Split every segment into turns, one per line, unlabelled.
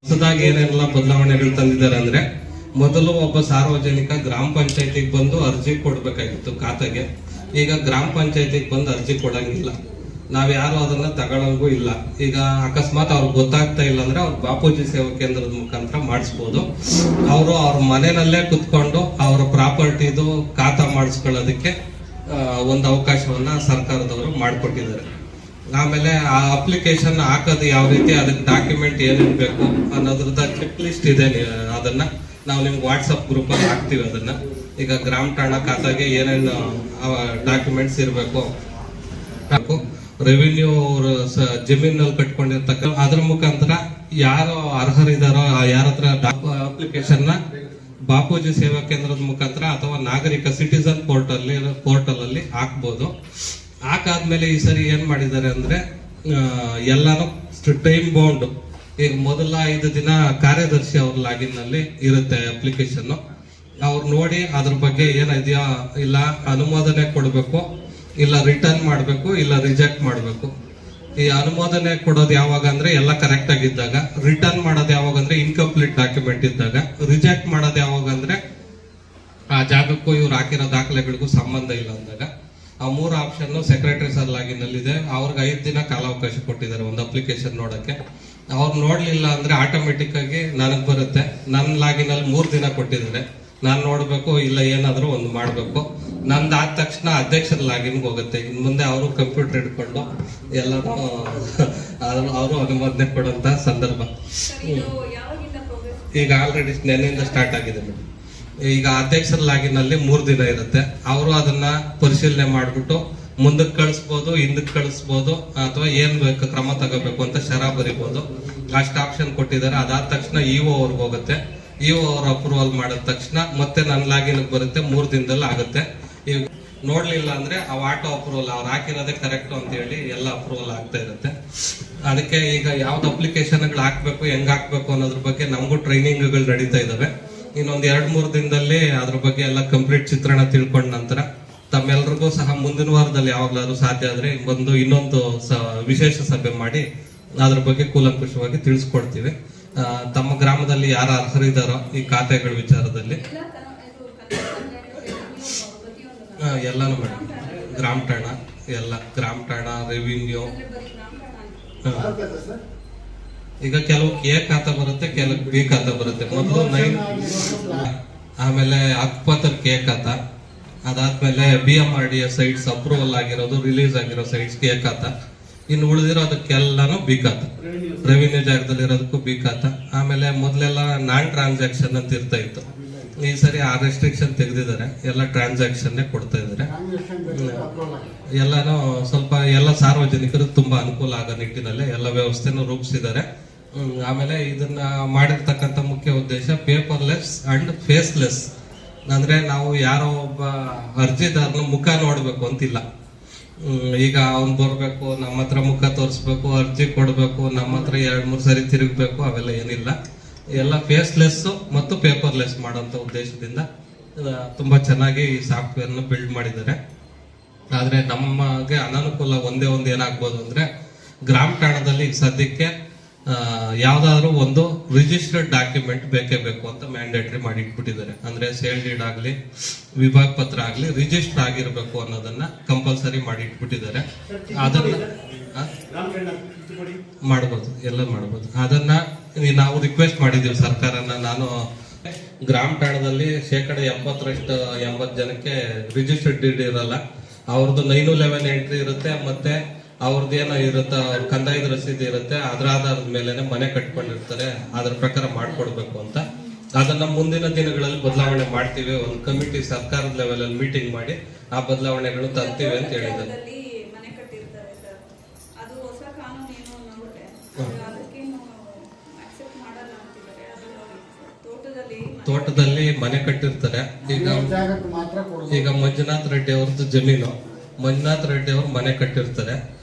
ಹೊಸದಾಗಿ ಏನೆಲ್ಲ ಬದಲಾವಣೆಗಳು ತಂದಿದ್ದಾರೆ ಅಂದ್ರೆ, ಮೊದಲು ಒಬ್ಬ ಸಾರ್ವಜನಿಕ ಗ್ರಾಮ ಪಂಚಾಯತಿಗೆ ಬಂದು ಅರ್ಜಿ ಕೊಡ್ಬೇಕಾಗಿತ್ತು ಖಾತೆಗೆ. ಈಗ ಗ್ರಾಮ ಪಂಚಾಯತಿಗೆ ಬಂದು ಅರ್ಜಿ ಕೊಡಂಗಿಲ್ಲ, ನಾವ್ಯಾರು ಅದನ್ನ ತಗೊಳಂಗೂ ಇಲ್ಲ. ಈಗ ಅಕಸ್ಮಾತ್ ಅವ್ರಿಗೆ ಗೊತ್ತಾಗ್ತಾ ಇಲ್ಲ ಅಂದ್ರೆ ಅವ್ರು ಬಾಪೂಜಿ ಸೇವಾ ಕೇಂದ್ರದ ಮುಖಾಂತರ ಮಾಡಿಸ್ಬೋದು. ಅವರು ಅವ್ರ ಮನೆಯಲ್ಲೇ ಕುತ್ಕೊಂಡು ಅವರ ಪ್ರಾಪರ್ಟಿದು ಖಾತಾ ಮಾಡಿಸ್ಕೊಳ್ಳೋದಕ್ಕೆ ಒಂದು ಅವಕಾಶವನ್ನ ಸರ್ಕಾರದವರು ಮಾಡಿಕೊಟ್ಟಿದ್ದಾರೆ. ಆಮೇಲೆ ಆ ಅಪ್ಲಿಕೇಶನ್ ಹಾಕೋದು ಯಾವ ರೀತಿ, ಅದಕ್ಕೆ ಡಾಕ್ಯುಮೆಂಟ್ ಏನೇನು ಬೇಕು ಅನ್ನೋದ್ರದ ಚೆಕ್ ಲಿಸ್ಟ್ ಇದೆ. ಅದನ್ನ ನಾವು ನಿಮ್ಗೆ ವಾಟ್ಸಪ್ ಗ್ರೂಪ್ ಅಲ್ಲಿ ಹಾಕ್ತಿವಿ. ಅದನ್ನ ಈಗ ಗ್ರಾಮ ಠಾಣಾ ಖಾತೆಗೆ ಏನೇನು ಡಾಕ್ಯುಮೆಂಟ್ಸ್ ಇರಬೇಕು, ರೆವಿನ್ಯೂ ಜಮೀನಲ್ಲಿ ಕಟ್ಕೊಂಡಿರ್ತಕ್ಕ ಅದ್ರ ಮುಖಾಂತರ ಯಾರು ಅರ್ಹರಿದಾರೋ ಯಾರ ಹತ್ರ ಅಪ್ಲಿಕೇಶನ್ ನ ಬಾಪೂಜಿ ಸೇವಾ ಕೇಂದ್ರದ ಮುಖಾಂತರ ಅಥವಾ ನಾಗರಿಕ ಸಿಟಿಸನ್ ಪೋರ್ಟಲ್ ಅಲ್ಲಿ ಹಾಕ್ಬೋದು. ಹಾಕಾದ್ಮೇಲೆ ಈ ಸರಿ ಏನ್ ಮಾಡಿದ್ದಾರೆ ಅಂದ್ರೆ ಎಲ್ಲಾನು ಟೈಮ್ ಬೌಂಡ್. ಈಗ ಮೊದಲ 5 ದಿನ ಕಾರ್ಯದರ್ಶಿ ಅವ್ರ ಲಾಗಿನ್ ನಲ್ಲಿ ಇರುತ್ತೆ ಅಪ್ಲಿಕೇಶನ್. ಅವ್ರು ನೋಡಿ ಅದ್ರ ಬಗ್ಗೆ ಏನಿದೆಯಾ ಇಲ್ಲ ಅನುಮೋದನೆ ಕೊಡ್ಬೇಕು, ಇಲ್ಲ ರಿಟರ್ನ್ ಮಾಡ್ಬೇಕು, ಇಲ್ಲ ರಿಜೆಕ್ಟ್ ಮಾಡ್ಬೇಕು. ಈ ಅನುಮೋದನೆ ಕೊಡೋದು ಯಾವಾಗ ಅಂದ್ರೆ ಎಲ್ಲ ಕರೆಕ್ಟ್ ಆಗಿದ್ದಾಗ, ರಿಟರ್ನ್ ಮಾಡೋದು ಯಾವಾಗ ಅಂದ್ರೆ ಇನ್ಕಂಪ್ಲೀಟ್ ಡಾಕ್ಯುಮೆಂಟ್ ಇದ್ದಾಗ, ರಿಜೆಕ್ಟ್ ಮಾಡೋದು ಯಾವಾಗ ಅಂದ್ರೆ ಆ ಜಾಗಕ್ಕೂ ಇವ್ರು ಹಾಕಿರೋ ದಾಖಲೆಗಳಿಗೂ ಸಂಬಂಧ ಇಲ್ಲ ಅಂದಾಗ. ಆ 3 ಆಪ್ಷನ್ ಸೆಕ್ರೆಟರಿ ಸರ್ ಲಾಗಿನ್ ಅಲ್ಲಿ ಇದೆ. ಅವ್ರಿಗೆ 5 ದಿನ ಕಾಲಾವಕಾಶ ಕೊಟ್ಟಿದ್ದಾರೆ ಒಂದು ಅಪ್ಲಿಕೇಶನ್ ನೋಡಕ್ಕೆ. ಅವ್ರು ನೋಡ್ಲಿಲ್ಲ ಅಂದ್ರೆ ಆಟೋಮೆಟಿಕ್ ಆಗಿ ನನಗ್ ಬರುತ್ತೆ. ನನ್ನ ಲಾಗಿನ್ ಅಲ್ಲಿ 3 ದಿನ ಕೊಟ್ಟಿದ್ದಾರೆ, ನಾನ್ ನೋಡ್ಬೇಕು, ಇಲ್ಲ ಏನಾದ್ರು ಒಂದು ಮಾಡ್ಬೇಕು. ನಂದಾದ ತಕ್ಷಣ ಅಧ್ಯಕ್ಷರ ಲಾಗಿನ್ಗೆ ಹೋಗುತ್ತೆ. ಇನ್ ಮುಂದೆ ಅವರು ಕಂಪ್ಯೂಟರ್ ಇಟ್ಕೊಂಡು ಎಲ್ಲರೂ ಅವರು ಅನುಮೋದನೆ ಕೊಡುವಂತ ಸಂದರ್ಭ. ಈಗ ಆಲ್ರೆಡಿ ನೆನ್ನೆಯಿಂದ ಸ್ಟಾರ್ಟ್ ಆಗಿದೆ ಮೇಡಮ್. ಈಗ ಅಧ್ಯಕ್ಷರ ಲಾಗಿನ್ ಅಲ್ಲಿ 3 ದಿನ ಇರುತ್ತೆ. ಅವರು ಅದನ್ನ ಪರಿಶೀಲನೆ ಮಾಡ್ಬಿಟ್ಟು ಮುಂದಕ್ಕೆ ಕಳಿಸ್ಬೋದು, ಹಿಂದಕ್ಕೆ ಕಳಿಸ್ಬೋದು, ಅಥವಾ ಏನ್ ಬೇಕು ಕ್ರಮ ತಗೋಬೇಕು ಅಂತ ಶರ ಬರಿಬಹುದು. ಅಷ್ಟು ಆಪ್ಷನ್ ಕೊಟ್ಟಿದ್ದಾರೆ. ಅದಾದ ತಕ್ಷಣ ಇಒ ಅವ್ರಿಗೆ ಹೋಗುತ್ತೆ. ಇಒ ಅವ್ರ ಅಪ್ರೂವಲ್ ಮಾಡಿದ ತಕ್ಷಣ ಮತ್ತೆ ನನ್ನ ಲಾಗಿನ್ ಬರುತ್ತೆ. 3 ದಿನದಲ್ಲಿ ಆಗುತ್ತೆ. ಈಗ ನೋಡ್ಲಿಲ್ಲ ಅಂದ್ರೆ ಆ ಆಟೋ ಅಪ್ರೂವಲ್ ಅವ್ರು ಹಾಕಿರೋದೇ ಕರೆಕ್ಟ್ ಅಂತ ಹೇಳಿ ಎಲ್ಲ ಅಪ್ರೂವಲ್ ಆಗ್ತಾ ಇರುತ್ತೆ. ಅದಕ್ಕೆ ಈಗ ಯಾವ್ದು ಅಪ್ಲಿಕೇಶನ್ಗಳು ಹಾಕ್ಬೇಕು, ಹೆಂಗ್ ಹಾಕ್ಬೇಕು ಅನ್ನೋದ್ರ ಬಗ್ಗೆ ನಮಗೂ ಟ್ರೈನಿಂಗ್ಗಳು ನಡೀತಾ ಇದಾವೆ. ಇನ್ನೊಂದ್ 2-3 ದಿನದಲ್ಲಿ ಅದ್ರ ಬಗ್ಗೆ ಎಲ್ಲ ಕಂಪ್ಲೀಟ್ ಚಿತ್ರಣ ತಿಳ್ಕೊಂಡ ನಂತರ ತಮ್ಮೆಲ್ರಿಗೂ ಸಹ ಮುಂದಿನ ವಾರದಲ್ಲಿ ಯಾವಾಗ್ಲಾದ್ರೂ ಸಾಧ್ಯ ಆದ್ರೆ ಬಂದು ಇನ್ನೊಂದು ವಿಶೇಷ ಸಭೆ ಮಾಡಿ ಅದ್ರ ಬಗ್ಗೆ ಕೂಲಂಕುಷವಾಗಿ ತಿಳಿಸ್ಕೊಡ್ತೀವಿ. ತಮ್ಮ ಗ್ರಾಮದಲ್ಲಿ ಯಾರು ಅರ್ಹರಿದಾರೋ ಈ ಖಾತೆಗಳ ವಿಚಾರದಲ್ಲಿ ಎಲ್ಲಾನು ಮೇಡಮ್, ಗ್ರಾಮ ಠಾಣಾ ಎಲ್ಲ, ಗ್ರಾಮ ಠಾಣಾ, ರೆವಿನ್ಯೂ. ಈಗ ಕೆಲವು ಎ ಖಾತಾ ಬರುತ್ತೆ, ಕೆಲವು ಬಿ ಖಾತಾ ಬರುತ್ತೆ. ಮೊದಲು 9, ಆಮೇಲೆ ಹಕ್ಕುಪತ್ರ ಕೆ ಖಾತಾ, ಅದಾದ್ಮೇಲೆ BMRDA ಸೈಟ್ಸ್ ಅಪ್ರೂವಲ್ ಆಗಿರೋದು, ರಿಲೀಸ್ ಆಗಿರೋ ಸೈಟ್ಸ್ ಕೆ ಖಾತಾ. ಇನ್ನು ಉಳಿದಿರೋದಕ್ಕೆಲ್ಲಾನು ಬಿ ಖಾತಾ, ರೆವಿನ್ಯೂ ಜಾಗದಲ್ಲಿ ಇರೋದಕ್ಕೂ ಬಿ ಖಾತಾ. ಆಮೇಲೆ ಮೊದಲೆಲ್ಲ ನಾನ್ ಟ್ರಾನ್ಸಾಕ್ಷನ್ ಅಂತ ಇರ್ತಾ ಇತ್ತು. ಈ ಸರಿ ಆ ರೆಸ್ಟ್ರಿಕ್ಷನ್ ತೆಗೆದಿದ್ದಾರೆ, ಎಲ್ಲ ಟ್ರಾನ್ಸಾಕ್ಷನ್ ಕೊಡ್ತಾ ಇದ್ದಾರೆ. ಎಲ್ಲಾನು ಸ್ವಲ್ಪ ಎಲ್ಲ ಸಾರ್ವಜನಿಕರು ತುಂಬಾ ಅನುಕೂಲ ಆಗೋ ನಿಟ್ಟಿನಲ್ಲಿ ಎಲ್ಲ ವ್ಯವಸ್ಥೆನೂ ರೂಪಿಸಿದ್ದಾರೆ. ಆಮೇಲೆ ಇದನ್ನ ಮಾಡಿರ್ತಕ್ಕಂಥ ಮುಖ್ಯ ಉದ್ದೇಶ ಪೇಪರ್ಲೆಸ್ ಅಂಡ್ ಫೇಸ್ಲೆಸ್. ಅಂದ್ರೆ ನಾವು ಯಾರೋ ಒಬ್ಬ ಅರ್ಜಿದಾರನ ಮುಖ ನೋಡ್ಬೇಕು ಅಂತಿಲ್ಲ. ಈಗ ಅವ್ನ್ ಬರ್ಬೇಕು, ನಮ್ಮ ಹತ್ರ ಮುಖ ತೋರಿಸ್ಬೇಕು, ಅರ್ಜಿ ಕೊಡ್ಬೇಕು, ನಮ್ಮ ಹತ್ರ 2-3 ಸರಿ ತಿರುಗ್ಬೇಕು, ಅವೆಲ್ಲ ಏನಿಲ್ಲ. ಎಲ್ಲ ಫೇಸ್ಲೆಸ್ ಮತ್ತು ಪೇಪರ್ಲೆಸ್ ಮಾಡೋಂಥ ಉದ್ದೇಶದಿಂದ ತುಂಬಾ ಚೆನ್ನಾಗಿ ಈ ಸಾಫ್ಟ್ವೇರ್ ನ ಬಿಲ್ಡ್ ಮಾಡಿದ್ದಾರೆ. ಆದ್ರೆ ನಮಗೆ ಅನಾನುಕೂಲ ಒಂದೇ ಒಂದು ಏನಾಗ್ಬೋದು ಅಂದ್ರೆ, ಗ್ರಾಮ ಠಾಣದಲ್ಲಿ ಈಗ ಸದ್ಯಕ್ಕೆ ಯಾವ್ದಾದ್ರು ಒಂದು ರಿಜಿಸ್ಟರ್ಡ್ ಡಾಕ್ಯುಮೆಂಟ್ ಬೇಕೇ ಬೇಕು ಅಂತ ಮ್ಯಾಂಡೇಟರಿ ಮಾಡಿ ಇಟ್ಬಿಟ್ಟಿದ್ದಾರೆ. ಅಂದ್ರೆ ಸೇಲ್ ಡೀಡ್ ಆಗ್ಲಿ, ವಿಭಾಗ ಪತ್ರ ಆಗ್ಲಿ, ರಿಜಿಸ್ಟರ್ ಆಗಿರ್ಬೇಕು ಅನ್ನೋದನ್ನ ಕಂಪಲ್ಸರಿ ಮಾಡಿ ಇಟ್ಬಿಟ್ಟಿದ್ದಾರೆ. ಅದನ್ನ ಮಾಡ್ಬೋದು, ಎಲ್ಲ ಮಾಡ್ಬೋದು. ಅದನ್ನ ನಾವು ರಿಕ್ವೆಸ್ಟ್ ಮಾಡಿದೀವಿ ಸರ್ಕಾರನ. ನಾನು ಗ್ರಾಮ ಠಾಣದಲ್ಲಿ 80% ಜನಕ್ಕೆ ರಿಜಿಸ್ಟರ್ಡ್ ಡೀಡ್ ಇರಲ್ಲ. ಅವ್ರದ್ದು 911 ಎಂಟ್ರಿ ಇರುತ್ತೆ, ಮತ್ತೆ ಅವ್ರದ್ದೇನೋ ಇರುತ್ತೆ, ಅವ್ರ ಕಂದಾಯದ ರಸೀದಿ ಇರುತ್ತೆ. ಅದ್ರ ಆಧಾರದ ಮೇಲೆ ಮನೆ ಕಟ್ಕೊಂಡಿರ್ತಾರೆ. ಅದ್ರ ಪ್ರಕಾರ ಮಾಡ್ಕೊಡ್ಬೇಕು ಅಂತ. ಅದನ್ನ ಮುಂದಿನ ದಿನಗಳಲ್ಲಿ ಬದಲಾವಣೆ ಮಾಡ್ತೀವಿ. ಒಂದು ಕಮಿಟಿ ಸರ್ಕಾರದ ಲೆವೆಲ್ ಅಲ್ಲಿ ಮೀಟಿಂಗ್ ಮಾಡಿ ಆ ಬದಲಾವಣೆಗಳು ತರ್ತೀವಿ ಅಂತ ಹೇಳಿದ್ದಾರೆ. ತೋಟದಲ್ಲಿ ಮನೆ ಕಟ್ಟಿರ್ತಾರೆ. ಈಗ ಮಂಜುನಾಥ್ ರೆಡ್ಡಿ ಅವ್ರದ್ದು ಜಮೀನು, ಮಂಜುನಾಥ್ ರೆಡ್ಡಿ ಅವ್ರು ಮನೆ ಕಟ್ಟಿರ್ತಾರೆ.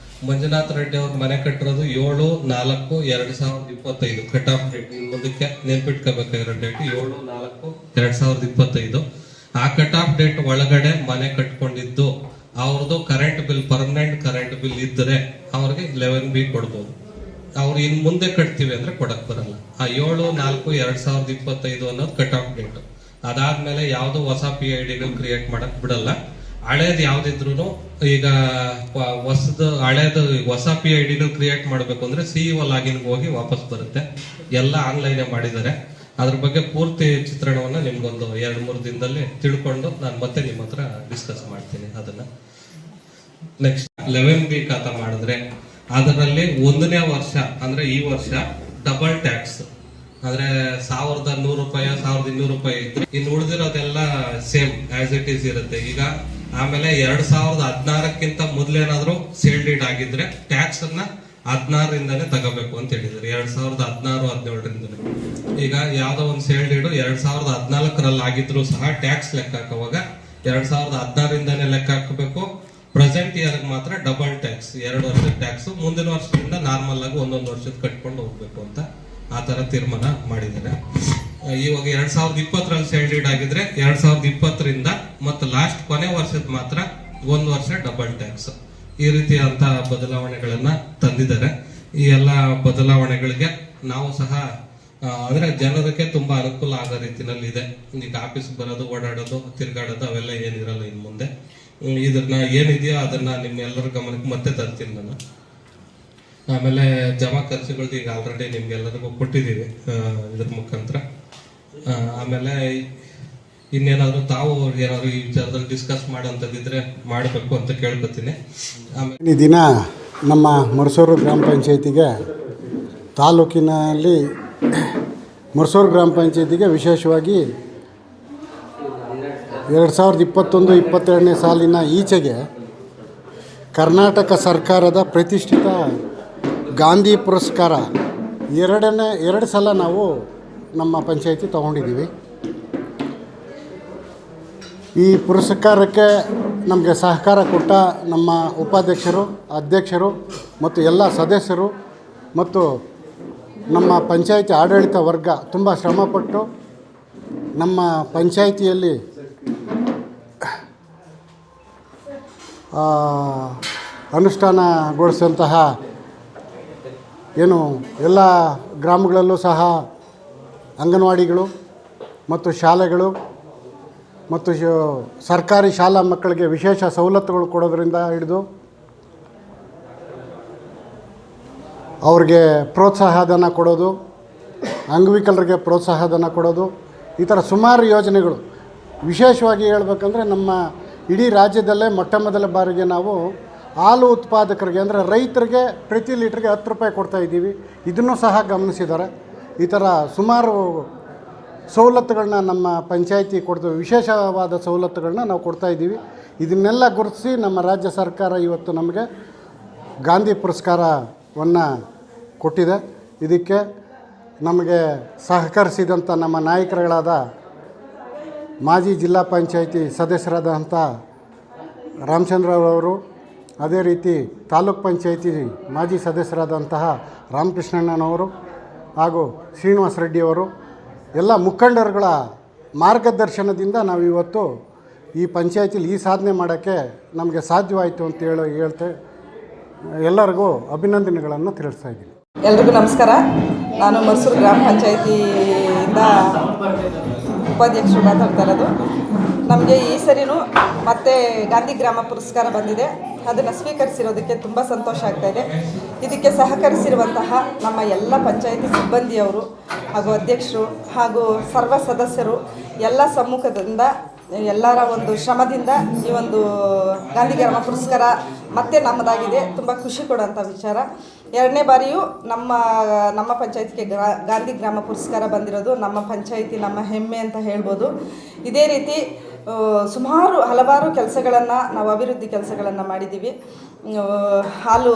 ಮಂಜುನಾಥ್ ರೆಡ್ಡಿ ಅವ್ರ ಮನೆ ಕಟ್ಟಿರೋದು 7/4/2025 ಕಟ್ ಆಫ್ ಡೇಟ್. ಮುಂದಕ್ಕೆ ನೆನ್ಪಿಟ್ಕೋಬೇಕಾಗಿರೋ ಡೇಟ್ 7/4/2025. ಆ ಕಟ್ ಆಫ್ ಡೇಟ್ ಒಳಗಡೆ ಮನೆ ಕಟ್ಕೊಂಡಿದ್ದು ಅವ್ರದ್ದು current bill, permanent current bill ಇದ್ರೆ ಅವ್ರಿಗೆ 11B ಕೊಡ್ಬೋದು. ಅವ್ರು ಇನ್ ಮುಂದೆ ಕಟ್ತೀವಿ ಅಂದ್ರೆ ಕೊಡಕ್ ಬರಲ್ಲ. ಆ 7/4/2025 ಅನ್ನೋದು ಕಟ್ ಆಫ್ ಡೇಟ್. ಅದಾದ್ಮೇಲೆ ಯಾವ್ದು ಹೊಸ PIDಗಳು ಕ್ರಿಯೇಟ್ ಮಾಡಕ್ ಬಿಡಲ್ಲ. ಹಳೇದು ಯಾವ್ದಿದ್ರು ಈಗ ಹೊಸ PIDಗಳು ಕ್ರಿಯೇಟ್ ಮಾಡ್ಬೇಕು ಅಂದ್ರೆ CEO ಲಾಗಿನ್ ಹೋಗಿ ವಾಪಸ್ ಬರುತ್ತೆ. ಎಲ್ಲ ಆನ್ಲೈನ್ ಮಾಡಿದ್ದಾರೆ. ಅದ್ರ ಬಗ್ಗೆ ಪೂರ್ತಿ ಚಿತ್ರಣವನ್ನ ನಿಮ್ಗೊಂದು 2-3 ದಿನದಲ್ಲಿ ತಿಳ್ಕೊಂಡು ನಾನು ಮತ್ತೆ ನಿಮ್ಮ ಹತ್ರ ಡಿಸ್ಕಸ್ ಮಾಡ್ತೀನಿ ಅದನ್ನ. ನೆಕ್ಸ್ಟ್ 11B ಖಾತಾ ಮಾಡಿದ್ರೆ ಅದರಲ್ಲಿ 1ನೇ ವರ್ಷ ಅಂದ್ರೆ ಈ ವರ್ಷ ಡಬಲ್ ಟ್ಯಾಕ್ಸ್ ಅಂದ್ರೆ 1100 ರೂಪಾಯಿ 1200 ರೂಪಾಯಿ ಇದ್ರೆ ಇನ್ನು ಉಳಿದಿರೋದೆಲ್ಲ ಸೇಮ್ ಆಸ್ ಇಟ್ ಈಸ್ ಇರುತ್ತೆ. ಈಗ ಆಮೇಲೆ 2016ಕ್ಕಿಂತ ಮೊದ್ಲೇನಾದ್ರೂ ಸೇಲ್ ಡೀಡ್ ಆಗಿದ್ರೆ ಟ್ಯಾಕ್ಸ್ ಅನ್ನ 16ರಿಂದಾನೇ ತಗೋಬೇಕು ಅಂತ ಹೇಳಿದ್ರು. 2016-17ರಿಂದನೇ. ಈಗ ಯಾವ್ದೋ ಒಂದು ಸೇಲ್ ಡೀಡು 2014ರಲ್ಲಿ ಆಗಿದ್ರು ಸಹ ಟ್ಯಾಕ್ಸ್ ಲೆಕ್ಕ ಹಾಕುವಾಗ 2016ರಿಂದಾನೇ ಲೆಕ್ಕ ಹಾಕಬೇಕು. ಪ್ರೆಸೆಂಟ್ ಇಯರ್ ಮಾತ್ರ ಡಬಲ್ ಟ್ಯಾಕ್ಸ್, 2 ವರ್ಷದ ಟ್ಯಾಕ್ಸ್, ಮುಂದಿನ ವರ್ಷದಿಂದ ನಾರ್ಮಲ್ ಆಗಿ 1 ವರ್ಷದ ಕಟ್ಕೊಂಡು ಹೋಗ್ಬೇಕು ಅಂತ ಆ ತರ ತೀರ್ಮಾನ ಮಾಡಿದ್ದಾರೆ. ಇವಾಗ 2020ರಲ್ಲಿ ಸೇಲ್ ಡೀಡ್ ಆಗಿದ್ರೆ 2020ರಿಂದ ಮತ್ತು ಲಾಸ್ಟ್ ಕೊನೆ ವರ್ಷದ ಮಾತ್ರ 1 ವರ್ಷ ಡಬಲ್ ಟ್ಯಾಕ್ಸ್. ಈ ರೀತಿಯಾದಂತ ಬದಲಾವಣೆಗಳನ್ನ ತಂದಿದ್ದಾರೆ. ಈ ಎಲ್ಲ ಬದಲಾವಣೆಗಳಿಗೆ ನಾವು ಸಹ ಅಂದ್ರೆ ಜನರಿಗೆ ತುಂಬಾ ಅನುಕೂಲ ಆಗೋ ರೀತಿನಲ್ಲಿ ಇದೆ. ಈಗ ಆಫೀಸ್ ಬರೋದು, ಓಡಾಡೋದು, ತಿರ್ಗಾಡೋದು ಅವೆಲ್ಲ ಏನಿರಲ್ಲ ಇನ್ ಮುಂದೆ. ಇದನ್ನ ಏನಿದೆಯೋ ಅದನ್ನ ನಿಮ್ಗೆಲ್ಲರ ಗಮನಕ್ಕೆ ಮತ್ತೆ ತರ್ತೀನಿ ನಾನು. ಆಮೇಲೆ ಜಮಾ ಖರ್ಚುಗಳದ್ದು ಈಗ ಆಲ್ರೆಡಿ ನಿಮ್ಗೆಲ್ಲರಿಗೂ ಕೊಟ್ಟಿದ್ದೀವಿ ಇದ್ರ ಮುಖಾಂತರ. ಆಮೇಲೆ ಇನ್ನೇನಾದ್ರು ತಾವು ಏನಾದ್ರು ಈ ವಿಚಾರದಲ್ಲಿ ಡಿಸ್ಕಸ್ ಮಾಡೋಂಥದ್ದಿದ್ರೆ ಮಾಡಬೇಕು ಅಂತ ಕೇಳ್ಕೊತೀನಿ. ಆಮೇಲೆ
ಈ ದಿನ ನಮ್ಮ ಮರಸೂರು ಗ್ರಾಮ ಪಂಚಾಯತಿಗೆ ತಾಲೂಕಿನಲ್ಲಿ ಮರಸೂರು ಗ್ರಾಮ ಪಂಚಾಯತಿಗೆ ವಿಶೇಷವಾಗಿ 2021-22ನೇ ಸಾಲಿನ ಈಚೆಗೆ ಕರ್ನಾಟಕ ಸರ್ಕಾರದ ಪ್ರತಿಷ್ಠಿತ ಗಾಂಧಿ ಪುರಸ್ಕಾರ 2 ಸಲ ನಾವು ನಮ್ಮ ಪಂಚಾಯತಿ ತಗೊಂಡಿದ್ದೀವಿ. ಈ ಪುರಸ್ಕಾರಕ್ಕೆ ನಮಗೆ ಸಹಕಾರ ಕೊಟ್ಟ ನಮ್ಮ ಉಪಾಧ್ಯಕ್ಷರು, ಅಧ್ಯಕ್ಷರು ಮತ್ತು ಎಲ್ಲ ಸದಸ್ಯರು ಮತ್ತು ನಮ್ಮ ಪಂಚಾಯತಿ ಆಡಳಿತ ವರ್ಗ ತುಂಬ ಶ್ರಮಪಟ್ಟು ನಮ್ಮ ಪಂಚಾಯಿತಿಯಲ್ಲಿ ಅನುಷ್ಠಾನಗೊಳಿಸಿದಂತಹ ಏನು ಎಲ್ಲ ಗ್ರಾಮಗಳಲ್ಲೂ ಸಹ ಅಂಗನವಾಡಿಗಳು ಮತ್ತು ಶಾಲೆಗಳು ಮತ್ತು ಸರ್ಕಾರಿ ಶಾಲಾ ಮಕ್ಕಳಿಗೆ ವಿಶೇಷ ಸವಲತ್ತುಗಳು ಕೊಡೋದರಿಂದ ಹಿಡಿದು ಅವ್ರಿಗೆ ಪ್ರೋತ್ಸಾಹಧನ ಕೊಡೋದು, ಅಂಗವಿಕಲರಿಗೆ ಪ್ರೋತ್ಸಾಹಧನ ಕೊಡೋದು, ಈ ಥರ ಸುಮಾರು ಯೋಜನೆಗಳು. ವಿಶೇಷವಾಗಿ ಹೇಳ್ಬೇಕಂದ್ರೆ ನಮ್ಮ ಇಡೀ ರಾಜ್ಯದಲ್ಲೇ ಮೊಟ್ಟ ಮೊದಲ ಬಾರಿಗೆ ನಾವು ಹಾಲು ಉತ್ಪಾದಕರಿಗೆ ಅಂದರೆ ರೈತರಿಗೆ ಪ್ರತಿ ಲೀಟ್ರಿಗೆ 10 ರೂಪಾಯಿ ಕೊಡ್ತಾಯಿದ್ದೀವಿ. ಇದನ್ನು ಸಹ ಗಮನಿಸಿದ್ದಾರೆ. ಈ ಥರ ಸುಮಾರು ಸವಲತ್ತುಗಳನ್ನ ನಮ್ಮ ಪಂಚಾಯಿತಿ ಕೊಡ್ತೀವಿ. ವಿಶೇಷವಾದ ಸವಲತ್ತುಗಳನ್ನ ನಾವು ಕೊಡ್ತಾಯಿದ್ದೀವಿ. ಇದನ್ನೆಲ್ಲ ಗುರುತಿಸಿ ನಮ್ಮ ರಾಜ್ಯ ಸರ್ಕಾರ ಇವತ್ತು ನಮಗೆ ಗಾಂಧಿ ಪುರಸ್ಕಾರವನ್ನು ಕೊಟ್ಟಿದೆ. ಇದಕ್ಕೆ ನಮಗೆ ಸಹಕರಿಸಿದಂಥ ನಮ್ಮ ನಾಯಕರುಗಳಾದ ಮಾಜಿ ಜಿಲ್ಲಾ ಪಂಚಾಯಿತಿ ಸದಸ್ಯರಾದಂಥ ರಾಮಚಂದ್ರವರು, ಅದೇ ರೀತಿ ತಾಲೂಕ್ ಪಂಚಾಯಿತಿ ಮಾಜಿ ಸದಸ್ಯರಾದಂತಹ ರಾಮಕೃಷ್ಣಣ್ಣನವರು ಹಾಗೂ ಶ್ರೀನಿವಾಸ ರೆಡ್ಡಿಯವರು ಎಲ್ಲ ಮುಖಂಡರುಗಳ ಮಾರ್ಗದರ್ಶನದಿಂದ ನಾವು ಇವತ್ತು ಈ ಪಂಚಾಯಿತಿಲಿ ಈ ಸಾಧನೆ ಮಾಡೋಕ್ಕೆ ನಮಗೆ ಸಾಧ್ಯವಾಯಿತು ಅಂತ ಹೇಳ್ತೆ ಎಲ್ಲರಿಗೂ ಅಭಿನಂದನೆಗಳನ್ನು ತಿಳಿಸ್ತಾ ಇದ್ದೀನಿ.
ಎಲ್ರಿಗೂ ನಮಸ್ಕಾರ. ನಾನು ಮರಸೂರು ಗ್ರಾಮ ಪಂಚಾಯಿತಿಯಿಂದ ಉಪಾಧ್ಯಕ್ಷರು ಮಾತಾಡ್ತಾ ಇರೋದು. ನಮಗೆ ಈ ಸರಿನೂ ಮತ್ತೆ ಗಾಂಧಿ ಗ್ರಾಮ ಪುರಸ್ಕಾರ ಬಂದಿದೆ. ಅದನ್ನು ಸ್ವೀಕರಿಸಿರೋದಕ್ಕೆ ತುಂಬ ಸಂತೋಷ ಆಗ್ತಾಯಿದೆ. ಇದಕ್ಕೆ ಸಹಕರಿಸಿರುವಂತಹ ನಮ್ಮ ಎಲ್ಲ ಪಂಚಾಯಿತಿ ಸಿಬ್ಬಂದಿಯವರು ಹಾಗೂ ಅಧ್ಯಕ್ಷರು ಹಾಗೂ ಸರ್ವ ಸದಸ್ಯರು ಎಲ್ಲ ಸಮ್ಮುಖದಿಂದ ಎಲ್ಲರ ಒಂದು ಶ್ರಮದಿಂದ ಈ ಒಂದು ಗಾಂಧಿ ಗ್ರಾಮ ಪುರಸ್ಕಾರ ಮತ್ತೆ ನಮ್ಮದಾಗಿದೆ. ತುಂಬ ಖುಷಿ ಕೊಡುವಂಥ ವಿಚಾರ. 2ನೇ ಬಾರಿಯೂ ನಮ್ಮ ಪಂಚಾಯತಿಗೆ ಗಾಂಧಿ ಗ್ರಾಮ ಪುರಸ್ಕಾರ ಬಂದಿರೋದು ನಮ್ಮ ಪಂಚಾಯಿತಿ ನಮ್ಮ ಹೆಮ್ಮೆ ಅಂತ ಹೇಳ್ಬೋದು. ಇದೇ ರೀತಿ ಹಲವಾರು ಕೆಲಸಗಳನ್ನು ನಾವು ಅಭಿವೃದ್ಧಿ ಕೆಲಸಗಳನ್ನು ಮಾಡಿದ್ದೀವಿ. ಹಾಲು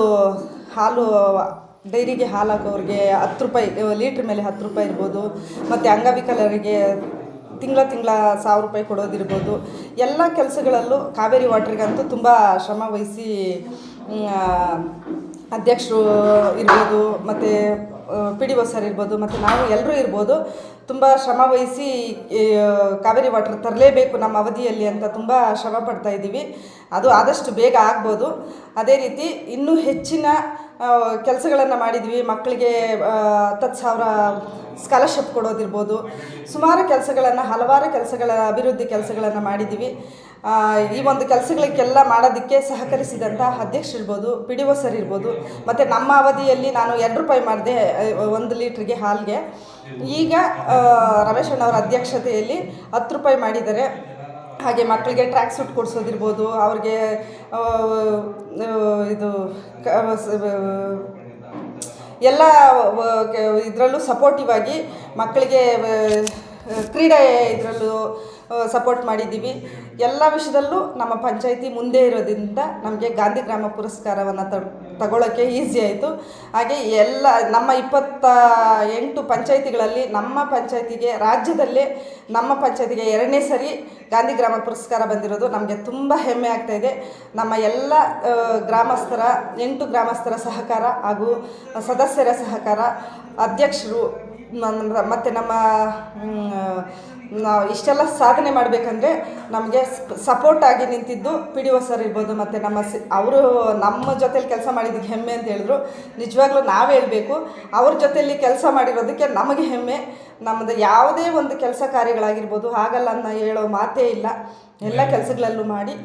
ಡೈರಿಗೆ ಹಾಲು ಹಾಕೋರಿಗೆ 10 ರೂಪಾಯಿ ಲೀಟ್ರ್ ಮೇಲೆ 10 ರೂಪಾಯಿ ಇರ್ಬೋದು. ಮತ್ತು ಅಂಗವಿಕಲರಿಗೆ ತಿಂಗಳ 1000 ರೂಪಾಯಿ ಕೊಡೋದಿರ್ಬೋದು. ಎಲ್ಲ ಕೆಲಸಗಳಲ್ಲೂ ಕಾವೇರಿ ವಾಟ್ರಿಗಂತೂ ತುಂಬ ಶ್ರಮ ವಹಿಸಿ ಅಧ್ಯಕ್ಷರು ಇರ್ಬೋದು, ಮತ್ತು PDO ಸರ್ ಇರ್ಬೋದು, ಮತ್ತು ನಾವು ಎಲ್ಲರೂ ಇರ್ಬೋದು, ತುಂಬ ಶ್ರಮ ವಹಿಸಿ ಕಾವೇರಿ ವಾಟರ್ ತರಲೇಬೇಕು ನಮ್ಮ ಅವಧಿಯಲ್ಲಿ ಅಂತ ತುಂಬ ಶ್ರಮ ಪಡ್ತಾ ಇದ್ದೀವಿ. ಅದು ಆದಷ್ಟು ಬೇಗ ಆಗ್ಬೋದು. ಅದೇ ರೀತಿ ಇನ್ನೂ ಹೆಚ್ಚಿನ ಕೆಲಸಗಳನ್ನು ಮಾಡಿದ್ವಿ. ಮಕ್ಕಳಿಗೆ 10,000 ಸ್ಕಾಲರ್ಶಿಪ್ ಕೊಡೋದಿರ್ಬೋದು, ಸುಮಾರು ಕೆಲಸಗಳನ್ನು, ಹಲವಾರು ಕೆಲಸಗಳ ಅಭಿವೃದ್ಧಿ ಕೆಲಸಗಳನ್ನು ಮಾಡಿದ್ದೀವಿ. ಈ ಒಂದು ಕೆಲಸಗಳಿಗೆಲ್ಲ ಮಾಡೋದಕ್ಕೆ ಸಹಕರಿಸಿದಂಥ ಅಧ್ಯಕ್ಷರಿರ್ಬೋದು, PDO ಸರ್ ಇರ್ಬೋದು. ಮತ್ತು ನಮ್ಮ ಅವಧಿಯಲ್ಲಿ ನಾನು 2 ರೂಪಾಯಿ ಮಾಡಿದೆ 1 ಲೀಟ್ರಿಗೆ ಹಾಲಿಗೆ. ಈಗ ರಮೇಶ್ ಅಣ್ಣವರ ಅಧ್ಯಕ್ಷತೆಯಲ್ಲಿ 10 ರೂಪಾಯಿ ಮಾಡಿದ್ದಾರೆ. ಹಾಗೆ ಮಕ್ಕಳಿಗೆ ಟ್ರ್ಯಾಕ್ ಸೂಟ್ ಕೊಡಿಸೋದಿರ್ಬೋದು, ಅವ್ರಿಗೆ ಇದು ಎಲ್ಲ ಇದರಲ್ಲೂ ಸಪೋರ್ಟಿವ್ ಆಗಿ ಮಕ್ಕಳಿಗೆ ಕ್ರೀಡೆ ಇದರಲ್ಲೂ ಸಪೋರ್ಟ್ ಮಾಡಿದ್ದೀವಿ. ಎಲ್ಲ ವಿಷಯದಲ್ಲೂ ನಮ್ಮ ಪಂಚಾಯಿತಿ ಮುಂದೆ ಇರೋದ್ರಿಂದ ನಮಗೆ ಗಾಂಧಿ ಗ್ರಾಮ ಪುರಸ್ಕಾರವನ್ನು ತಗೊಳ್ಳೋಕ್ಕೆ ಈಸಿ ಆಯಿತು. ಹಾಗೆ ಎಲ್ಲ ನಮ್ಮ 28 ಪಂಚಾಯಿತಿಗಳಲ್ಲಿ ನಮ್ಮ ಪಂಚಾಯಿತಿಗೆ, ರಾಜ್ಯದಲ್ಲೇ ನಮ್ಮ ಪಂಚಾಯಿತಿಗೆ 2ನೇ ಸರಿ ಗಾಂಧಿ ಗ್ರಾಮ ಪುರಸ್ಕಾರ ಬಂದಿರೋದು ನಮಗೆ ತುಂಬ ಹೆಮ್ಮೆ ಆಗ್ತಾಯಿದೆ. ನಮ್ಮ ಎಲ್ಲ ಗ್ರಾಮಸ್ಥರ 8 ಗ್ರಾಮಸ್ಥರ ಸಹಕಾರ ಹಾಗೂ ಸದಸ್ಯರ ಸಹಕಾರ, ಅಧ್ಯಕ್ಷರು ಮತ್ತು ನಮ್ಮ ನಾವು ಇಷ್ಟೆಲ್ಲ ಸಾಧನೆ ಮಾಡಬೇಕಂದ್ರೆ ನಮಗೆ ಸಪೋರ್ಟಾಗಿ ನಿಂತಿದ್ದು PDO ಸರ್ ಇರ್ಬೋದು. ಮತ್ತು ಅವರು ನಮ್ಮ ಜೊತೇಲಿ ಕೆಲಸ ಮಾಡಿದ್ದಕ್ಕೆ ಹೆಮ್ಮೆ ಅಂತ ಹೇಳಿದ್ರು. ನಿಜವಾಗ್ಲೂ ನಾವು ಹೇಳಬೇಕು, ಅವ್ರ ಜೊತೆಯಲ್ಲಿ ಕೆಲಸ ಮಾಡಿರೋದಕ್ಕೆ ನಮಗೆ ಹೆಮ್ಮೆ. ನಮ್ಮದು ಯಾವುದೇ ಒಂದು ಕೆಲಸ ಕಾರ್ಯಗಳಾಗಿರ್ಬೋದು ಆಗಲ್ಲ ಅನ್ನೋ ಹೇಳೋ ಮಾತೇ ಇಲ್ಲ. ಎಲ್ಲ ಕೆಲಸಗಳಲ್ಲೂ ಮಾಡಿ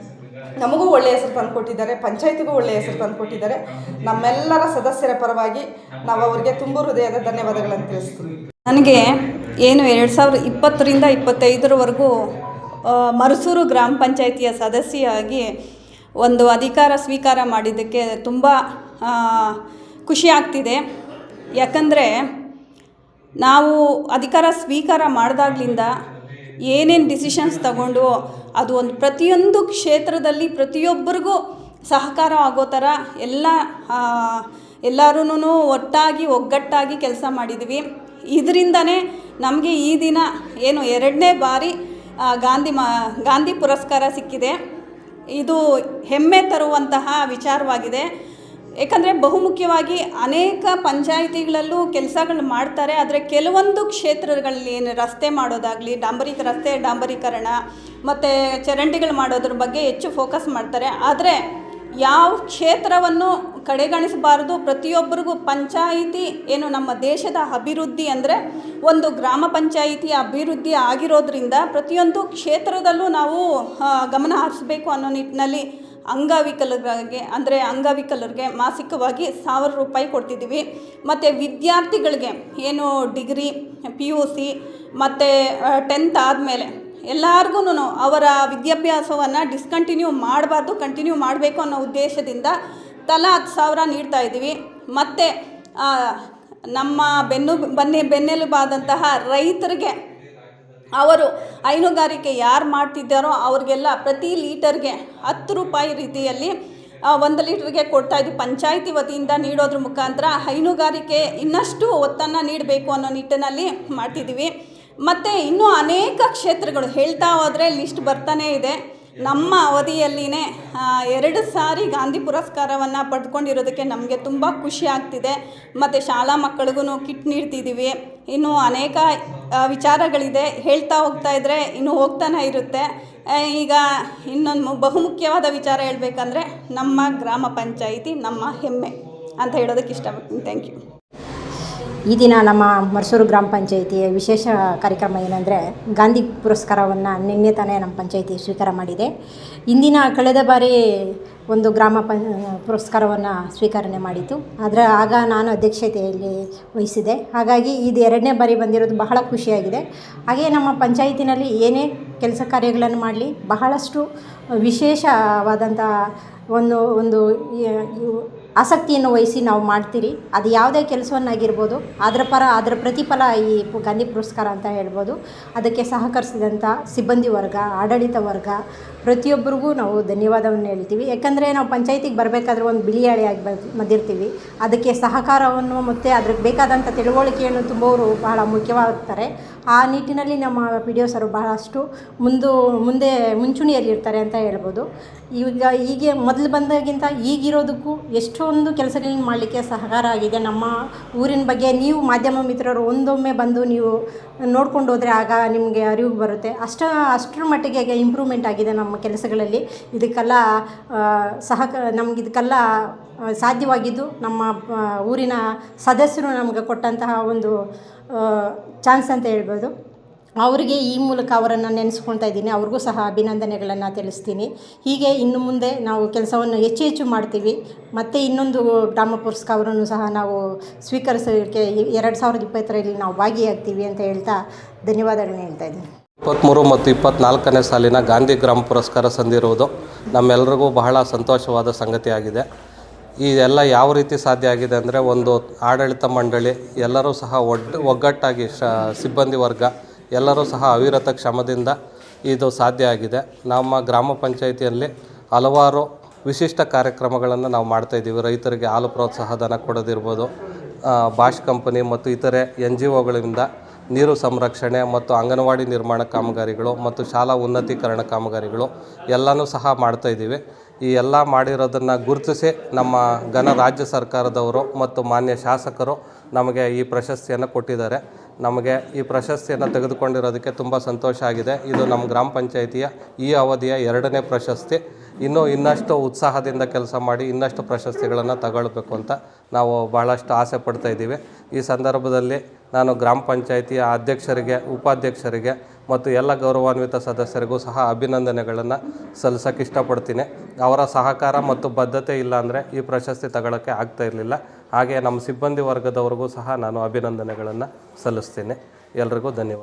ನಮಗೂ ಒಳ್ಳೆಯ ಹೆಸರು ತಂದುಕೊಟ್ಟಿದ್ದಾರೆ, ಪಂಚಾಯತಿಗೂ ಒಳ್ಳೆಯ ಹೆಸರು ತಂದುಕೊಟ್ಟಿದ್ದಾರೆ. ನಮ್ಮೆಲ್ಲರ ಸದಸ್ಯರ ಪರವಾಗಿ ನಾವು ಅವರಿಗೆ ತುಂಬ ಹೃದಯದ ಧನ್ಯವಾದಗಳನ್ನು ತಿಳಿಸ್ತೀವಿ.
ನನಗೆ ಏನು 2020ರಿಂದ 2025ರವರೆಗೂ ಮರಸೂರು ಗ್ರಾಮ ಪಂಚಾಯಿತಿಯ ಸದಸ್ಯೆಯಾಗಿ ಒಂದು ಅಧಿಕಾರ ಸ್ವೀಕಾರ ಮಾಡಿದ್ದಕ್ಕೆ ತುಂಬ ಖುಷಿ ಆಗ್ತಿದೆ. ಯಾಕಂದರೆ ನಾವು ಅಧಿಕಾರ ಸ್ವೀಕಾರ ಮಾಡಿದಾಗ್ಲಿಂದ ಏನೇನು ಡಿಸಿಷನ್ಸ್ ತಗೊಂಡು ಅದು ಒಂದು ಪ್ರತಿಯೊಂದು ಕ್ಷೇತ್ರದಲ್ಲಿ ಪ್ರತಿಯೊಬ್ಬರಿಗೂ ಸಹಕಾರ ಆಗೋ ಥರ ಎಲ್ಲರೂ ಒಟ್ಟಾಗಿ ಒಗ್ಗಟ್ಟಾಗಿ ಕೆಲಸ ಮಾಡಿದ್ವಿ. ಇದರಿಂದನೇ ನಮಗೆ ಈ ದಿನ ಏನು 2ನೇ ಬಾರಿ ಗಾಂಧಿ ಪುರಸ್ಕಾರ ಸಿಕ್ಕಿದೆ. ಇದು ಹೆಮ್ಮೆ ತರುವಂತಹ ವಿಚಾರವಾಗಿದೆ. ಏಕೆಂದರೆ ಬಹುಮುಖ್ಯವಾಗಿ ಅನೇಕ ಪಂಚಾಯಿತಿಗಳಲ್ಲೂ ಕೆಲಸಗಳು ಮಾಡ್ತಾರೆ. ಆದರೆ ಕೆಲವೊಂದು ಕ್ಷೇತ್ರಗಳಲ್ಲಿ ಏನು ರಸ್ತೆ ಮಾಡೋದಾಗಲಿ, ರಸ್ತೆ ಡಾಂಬರೀಕರಣ ಮತ್ತು ಚರಂಡಿಗಳು ಮಾಡೋದ್ರ ಬಗ್ಗೆ ಹೆಚ್ಚು ಫೋಕಸ್ ಮಾಡ್ತಾರೆ. ಆದರೆ ಯಾವ ಕ್ಷೇತ್ರವನ್ನು ಕಡೆಗಣಿಸಬಾರ್ದು. ಪ್ರತಿಯೊಬ್ಬರಿಗೂ ಪಂಚಾಯಿತಿ ಏನು ನಮ್ಮ ದೇಶದ ಅಭಿವೃದ್ಧಿ ಅಂದರೆ ಒಂದು ಗ್ರಾಮ ಪಂಚಾಯಿತಿಯ ಅಭಿವೃದ್ಧಿ ಆಗಿರೋದ್ರಿಂದ ಪ್ರತಿಯೊಂದು ಕ್ಷೇತ್ರದಲ್ಲೂ ನಾವು ಗಮನ ಹರಿಸಬೇಕು ಅನ್ನೋ ನಿಟ್ಟಿನಲ್ಲಿ ಅಂಗವಿಕಲರಿಗೆ ಮಾಸಿಕವಾಗಿ 1,000 ರೂಪಾಯಿ ಕೊಡ್ತಿದ್ದೀವಿ. ಮತ್ತು ವಿದ್ಯಾರ್ಥಿಗಳಿಗೆ ಏನು ಡಿಗ್ರಿ, PUC ಮತ್ತು 10th ಆದಮೇಲೆ ಎಲ್ಲರಿಗೂ ಅವರ ವಿದ್ಯಾಭ್ಯಾಸವನ್ನು ಡಿಸ್ಕಂಟಿನ್ಯೂ ಮಾಡಬಾರ್ದು, ಕಂಟಿನ್ಯೂ ಮಾಡಬೇಕು ಅನ್ನೋ ಉದ್ದೇಶದಿಂದ ತಲಾ 10,000 ನೀಡ್ತಾಯಿದ್ದೀವಿ. ಮತ್ತು ನಮ್ಮ ಬೆನ್ನೆಲುಬಾದಂತಹ ರೈತರಿಗೆ ಅವರು ಹೈನುಗಾರಿಕೆ ಯಾರು ಮಾಡ್ತಿದ್ದಾರೋ ಅವ್ರಿಗೆಲ್ಲ ಪ್ರತಿ ಲೀಟರ್ಗೆ 10 ರೂಪಾಯಿ ರೀತಿಯಲ್ಲಿ 1 ಲೀಟ್ರಿಗೆ ಕೊಡ್ತಾಯಿದ್ವಿ. ಪಂಚಾಯಿತಿ ವತಿಯಿಂದ ನೀಡೋದ್ರ ಮುಖಾಂತರ ಹೈನುಗಾರಿಕೆ ಇನ್ನಷ್ಟು ಒತ್ತನ್ನು ನೀಡಬೇಕು ಅನ್ನೋ ನಿಟ್ಟಿನಲ್ಲಿ ಮಾಡ್ತಿದ್ದೀವಿ. ಮತ್ತು ಇನ್ನೂ ಅನೇಕ ಕ್ಷೇತ್ರಗಳು ಹೇಳ್ತಾ ಹೋದರೆ ಲಿಸ್ಟ್ ಬರ್ತಾನೇ ಇದೆ. ನಮ್ಮ ಅವಧಿಯಲ್ಲಿನೇ 2 ಸಾರಿ ಗಾಂಧಿ ಪುರಸ್ಕಾರವನ್ನು ಪಡ್ಕೊಂಡಿರೋದಕ್ಕೆ ನಮಗೆ ತುಂಬ ಖುಷಿ ಆಗ್ತಿದೆ. ಮತ್ತು ಶಾಲಾ ಮಕ್ಕಳಿಗೂ ಕಿಟ್ ನೀಡ್ತಿದ್ದೀವಿ. ಇನ್ನೂ ಅನೇಕ ವಿಚಾರಗಳಿದೆ, ಹೇಳ್ತಾ ಹೋಗ್ತಾ ಇದ್ದರೆ ಇನ್ನೂ ಹೋಗ್ತಾನೆ ಇರುತ್ತೆ. ಈಗ ಇನ್ನೊಂದು ಬಹುಮುಖ್ಯವಾದ ವಿಚಾರ ಹೇಳಬೇಕಂದ್ರೆ ನಮ್ಮ ಗ್ರಾಮ ಪಂಚಾಯಿತಿ ನಮ್ಮ ಹೆಮ್ಮೆ ಅಂತ ಹೇಳೋದಕ್ಕೆ ಇಷ್ಟಪಡ್ತೀನಿ. Thank you.
ಈ ದಿನ ನಮ್ಮ ಮರಸೂರು ಗ್ರಾಮ ಪಂಚಾಯಿತಿಯ ವಿಶೇಷ ಕಾರ್ಯಕ್ರಮ ಏನಂದರೆ ಗಾಂಧಿ ಪುರಸ್ಕಾರವನ್ನು ನಿನ್ನೆ ತಾನೇ ನಮ್ಮ ಪಂಚಾಯಿತಿ ಸ್ವೀಕಾರ ಮಾಡಿದೆ. ಕಳೆದ ಬಾರಿ ಒಂದು ಪುರಸ್ಕಾರವನ್ನು ಸ್ವೀಕರಣೆ ಮಾಡಿತ್ತು. ಆಗ ನಾನು ಅಧ್ಯಕ್ಷತೆಯಲ್ಲಿ ವಹಿಸಿದೆ. ಹಾಗಾಗಿ ಇದು 2ನೇ ಬಾರಿ ಬಂದಿರೋದು ಬಹಳ ಖುಷಿಯಾಗಿದೆ. ಹಾಗೆಯೇ ನಮ್ಮ ಪಂಚಾಯಿತಿನಲ್ಲಿ ಏನೇ ಕೆಲಸ ಕಾರ್ಯಗಳನ್ನು ಮಾಡಲಿ ಬಹಳಷ್ಟು ವಿಶೇಷವಾದಂಥ ಒಂದು ಆಸಕ್ತಿಯನ್ನು ವಹಿಸಿ ನಾವು ಮಾಡ್ತೀರಿ. ಅದು ಯಾವುದೇ ಕೆಲಸವನ್ನಾಗಿರ್ಬೋದು ಅದರ ಪ್ರತಿಫಲ ಈ ಗಾಂಧಿ ಪುರಸ್ಕಾರ ಅಂತ ಹೇಳ್ಬೋದು. ಅದಕ್ಕೆ ಸಹಕರಿಸಿದಂಥ ಸಿಬ್ಬಂದಿ ವರ್ಗ, ಆಡಳಿತ ವರ್ಗ ಪ್ರತಿಯೊಬ್ಬರಿಗೂ ನಾವು ಧನ್ಯವಾದವನ್ನು ಹೇಳ್ತೀವಿ. ಯಾಕಂದರೆ ನಾವು ಪಂಚಾಯಿತಿಗೆ ಬರಬೇಕಾದ್ರೆ ಒಂದು ಬಿಳಿಯಾಳಿಯಾಗಿ ಬಂದಿರ್ತೀವಿ. ಅದಕ್ಕೆ ಸಹಕಾರವನ್ನು ಮತ್ತು ಅದಕ್ಕೆ ಬೇಕಾದಂಥ ತಿಳುವಳಿಕೆಯನ್ನು ತುಂಬವರು ಬಹಳ ಮುಖ್ಯವಾಗ್ತಾರೆ. ಆ ನಿಟ್ಟಿನಲ್ಲಿ ನಮ್ಮ PDO ಸರ್ ಬಹಳಷ್ಟು ಮುಂದೆ ಮುಂಚೂಣಿಯಲ್ಲಿರ್ತಾರೆ ಅಂತ ಹೇಳ್ಬೋದು. ಈಗ ಮೊದಲು ಬಂದಾಗಿಂತ ಈಗಿರೋದಕ್ಕೂ ಎಷ್ಟೋ ಎಷ್ಟೊಂದು ಕೆಲಸಗಳನ್ನ ಮಾಡಲಿಕ್ಕೆ ಸಹಕಾರ ಆಗಿದೆ. ನಮ್ಮ ಊರಿನ ಬಗ್ಗೆ ನೀವು ಮಾಧ್ಯಮ ಮಿತ್ರರು ಒಂದೊಮ್ಮೆ ಬಂದು ನೀವು ನೋಡ್ಕೊಂಡು ಹೋದರೆ ಆಗ ನಿಮಗೆ ಅರಿವು ಬರುತ್ತೆ. ಅಷ್ಟರ ಮಟ್ಟಿಗೆ ಇಂಪ್ರೂವ್ಮೆಂಟ್ ಆಗಿದೆ ನಮ್ಮ ಕೆಲಸಗಳಲ್ಲಿ. ಇದಕ್ಕೆಲ್ಲ ನಮಗಿದಕ್ಕೆಲ್ಲ ಸಾಧ್ಯವಾಗಿದ್ದು ನಮ್ಮ ಊರಿನ ಸದಸ್ಯರು ನಮಗೆ ಕೊಟ್ಟಂತಹ ಒಂದು ಚಾನ್ಸ್ ಅಂತ ಹೇಳ್ಬೋದು. ಅವರಿಗೆ ಈ ಮೂಲಕ ಅವರನ್ನು ನೆನೆಸ್ಕೊಳ್ತಾ ಇದ್ದೀನಿ. ಅವ್ರಿಗೂ ಸಹ ಅಭಿನಂದನೆಗಳನ್ನು ತಿಳಿಸ್ತೀನಿ. ಹೀಗೆ ಇನ್ನು ಮುಂದೆ ನಾವು ಕೆಲಸವನ್ನು ಹೆಚ್ಚು ಮಾಡ್ತೀವಿ. ಮತ್ತು ಇನ್ನೊಂದು ಗ್ರಾಮ ಪುರಸ್ಕಾರವನ್ನು ಸಹ ನಾವು ಸ್ವೀಕರಿಸೋದಕ್ಕೆ 2020ರಲ್ಲಿ ನಾವು ಭಾಗಿಯಾಗ್ತೀವಿ ಅಂತ ಹೇಳ್ತಾ ಧನ್ಯವಾದಗಳನ್ನ ಹೇಳ್ತಾ ಇದ್ದೀನಿ.
23 ಮತ್ತು 24ನೇ ಸಾಲಿನ ಗಾಂಧಿ ಗ್ರಾಮ ಪುರಸ್ಕಾರ ಸಂದಿರುವುದು ನಮ್ಮೆಲ್ಲರಿಗೂ ಬಹಳ ಸಂತೋಷವಾದ ಸಂಗತಿಯಾಗಿದೆ. ಈ ಎಲ್ಲ ಯಾವ ರೀತಿ ಸಾಧ್ಯ ಆಗಿದೆ ಅಂದರೆ, ಒಂದು ಆಡಳಿತ ಮಂಡಳಿ ಎಲ್ಲರೂ ಸಹ ಒಗ್ಗಟ್ಟಾಗಿ ಸಿಬ್ಬಂದಿ ವರ್ಗ ಎಲ್ಲರೂ ಸಹ ಅವಿರತ ಶ್ರಮದಿಂದ ಇದು ಸಾಧ್ಯ ಆಗಿದೆ. ನಮ್ಮ ಗ್ರಾಮ ಪಂಚಾಯಿತಿಯಲ್ಲಿ ಹಲವಾರು ವಿಶಿಷ್ಟ ಕಾರ್ಯಕ್ರಮಗಳನ್ನು ನಾವು ಮಾಡ್ತಾಯಿದ್ದೀವಿ. ರೈತರಿಗೆ ಹಾಲು ಪ್ರೋತ್ಸಾಹಧನ ಕೊಡೋದಿರ್ಬೋದು, ಬಾಷ್ ಕಂಪನಿ ಮತ್ತು ಇತರೆ NGOಗಳಿಂದ ನೀರು ಸಂರಕ್ಷಣೆ ಮತ್ತು ಅಂಗನವಾಡಿ ನಿರ್ಮಾಣ ಕಾಮಗಾರಿಗಳು ಮತ್ತು ಶಾಲಾ ಉನ್ನತೀಕರಣ ಕಾಮಗಾರಿಗಳು ಎಲ್ಲನೂ ಸಹ ಮಾಡ್ತಾಯಿದ್ದೀವಿ. ಈ ಎಲ್ಲ ಮಾಡಿರೋದನ್ನು ಗುರುತಿಸಿ ನಮ್ಮ ರಾಜ್ಯ ಸರ್ಕಾರದವರು ಮತ್ತು ಮಾನ್ಯ ಶಾಸಕರು ನಮಗೆ ಈ ಪ್ರಶಸ್ತಿಯನ್ನು ಕೊಟ್ಟಿದ್ದಾರೆ. ನಮಗೆ ಈ ಪ್ರಶಸ್ತಿಯನ್ನು ತೆಗೆದುಕೊಂಡಿರೋದಕ್ಕೆ ತುಂಬ ಸಂತೋಷ ಆಗಿದೆ. ಇದು ನಮ್ಮ ಗ್ರಾಮ ಪಂಚಾಯಿತಿಯ ಈ ಅವಧಿಯ 2ನೇ ಪ್ರಶಸ್ತಿ. ಇನ್ನಷ್ಟು ಉತ್ಸಾಹದಿಂದ ಕೆಲಸ ಮಾಡಿ ಇನ್ನಷ್ಟು ಪ್ರಶಸ್ತಿಗಳನ್ನು ತಗೊಳ್ಬೇಕು ಅಂತ ನಾವು ಭಾಳಷ್ಟು ಆಸೆ ಪಡ್ತಾಯಿದ್ದೀವಿ. ಈ ಸಂದರ್ಭದಲ್ಲಿ ನಾನು ಗ್ರಾಮ ಪಂಚಾಯಿತಿಯ ಅಧ್ಯಕ್ಷರಿಗೆ, ಉಪಾಧ್ಯಕ್ಷರಿಗೆ ಮತ್ತು ಎಲ್ಲ ಗೌರವಾನ್ವಿತ ಸದಸ್ಯರಿಗೂ ಸಹ ಅಭಿನಂದನೆಗಳನ್ನು ಸಲ್ಲಿಸೋಕ್ಕೆ ಇಷ್ಟಪಡ್ತೀನಿ. ಅವರ ಸಹಕಾರ ಮತ್ತು ಬದ್ಧತೆ ಇಲ್ಲ ಅಂದರೆ ಈ ಪ್ರಶಸ್ತಿ ತಗೊಳ್ಳೋಕ್ಕೆ ಆಗ್ತಾ ಇರಲಿಲ್ಲ. ಹಾಗೆ ನಮ್ಮ ಸಿಬ್ಬಂದಿ ವರ್ಗದವ್ರಿಗೂ ಸಹ ನಾನು ಅಭಿನಂದನೆಗಳನ್ನು ಸಲ್ಲಿಸ್ತೀನಿ. ಎಲ್ರಿಗೂ ಧನ್ಯವಾದ.